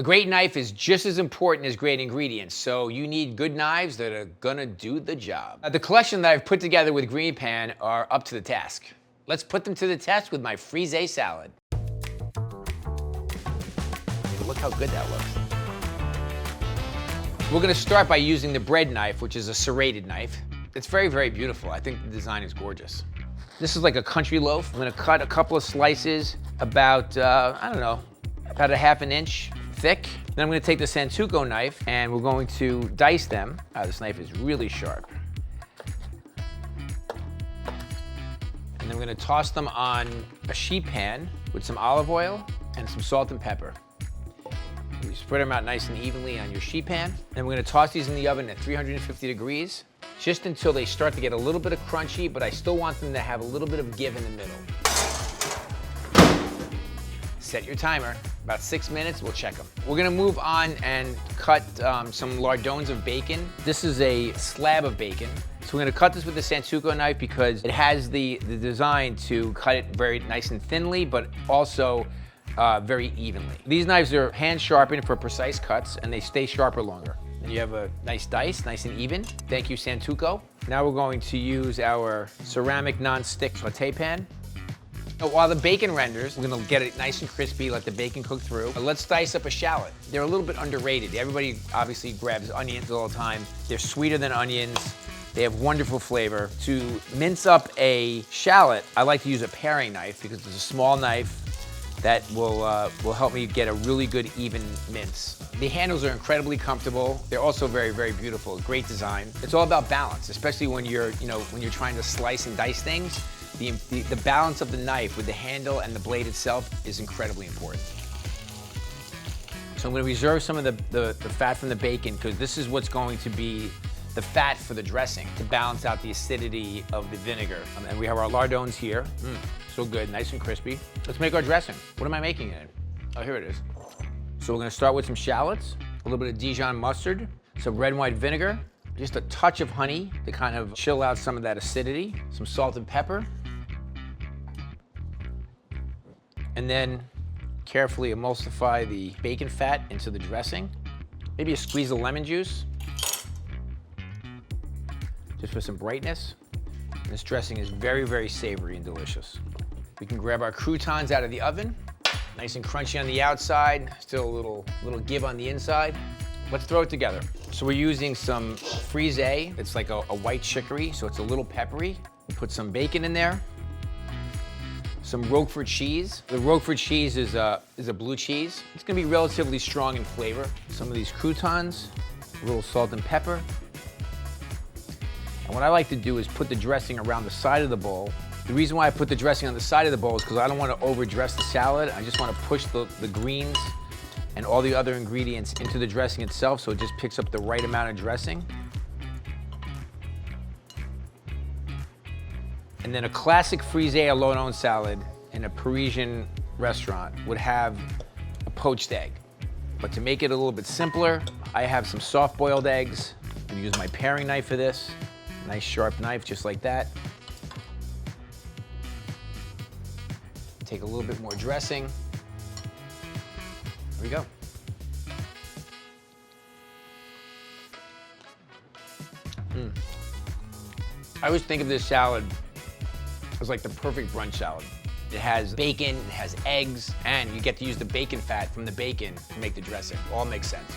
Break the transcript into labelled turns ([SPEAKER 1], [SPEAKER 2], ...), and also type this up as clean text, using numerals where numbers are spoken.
[SPEAKER 1] A great knife is just as important as great ingredients, so you need good knives that are gonna do the job. The collection that I've put together with Green Pan are up to the task. Let's put them to the test with my Frisée salad. Look how good that looks. We're gonna start by using the bread knife, which is a serrated knife. It's very, very beautiful. I think the design is gorgeous. This is like a country loaf. I'm gonna cut a couple of slices about, I don't know, about a ½ inch thick. Then I'm gonna take the Santoku knife and we're going to dice them. This knife is really sharp. And then we're gonna toss them on a sheet pan with some olive oil and some salt and pepper. You spread them out nice and evenly on your sheet pan. And we're gonna toss these in the oven at 350 degrees, just until they start to get a little bit of crunchy, but I still want them to have a little bit of give in the middle. Set your timer, about 6 minutes, we'll check them. We're gonna move on and cut some lardons of bacon. This is a slab of bacon. So we're gonna cut this with the Santoku knife because it has the design to cut it very nice and thinly, but also very evenly. These knives are hand sharpened for precise cuts and they stay sharper longer. And you have a nice dice, nice and even. Thank you, Santoku. Now we're going to use our ceramic non-stick saute pan. While the bacon renders, we're gonna get it nice and crispy, let the bacon cook through. Let's dice up a shallot. They're a little bit underrated. Everybody obviously grabs onions all the time. They're sweeter than onions. They have wonderful flavor. To mince up a shallot, I like to use a paring knife because it's a small knife that will help me get a really good even mince. The handles are incredibly comfortable. They're also very, very beautiful. Great design. It's all about balance, especially when you're trying to slice and dice things. The balance of the knife with the handle and the blade itself is incredibly important. So I'm going to reserve some of the fat from the bacon because this is what's going to be the fat for the dressing to balance out the acidity of the vinegar. And we have our lardons here. So good, nice and crispy. Let's make our dressing. What am I making it in? Oh, here it is. So we're gonna start with some shallots, a little bit of Dijon mustard, some red and white vinegar, just a touch of honey to kind of chill out some of that acidity, some salt and pepper, and then carefully emulsify the bacon fat into the dressing. Maybe a squeeze of lemon juice, just for some brightness. This dressing is very, very savory and delicious. We can grab our croutons out of the oven, nice and crunchy on the outside, still a little give on the inside. Let's throw it together. So we're using some Frisée. It's like a white chicory, so it's a little peppery. We put some bacon in there, some Roquefort cheese. The Roquefort cheese is a blue cheese. It's gonna be relatively strong in flavor. Some of these croutons, a little salt and pepper. And what I like to do is put the dressing around the side of the bowl. The reason why I put the dressing on the side of the bowl is because I don't want to overdress the salad. I just want to push the greens and all the other ingredients into the dressing itself so it just picks up the right amount of dressing. And then a classic Frisée alone salad in a Parisian restaurant would have a poached egg. But to make it a little bit simpler, I have some soft-boiled eggs. I'm going to use my paring knife for this. Nice sharp knife, just like that. Take a little bit more dressing. There we go. I always think of this salad as like the perfect brunch salad. It has bacon, it has eggs, and you get to use the bacon fat from the bacon to make the dressing. All makes sense.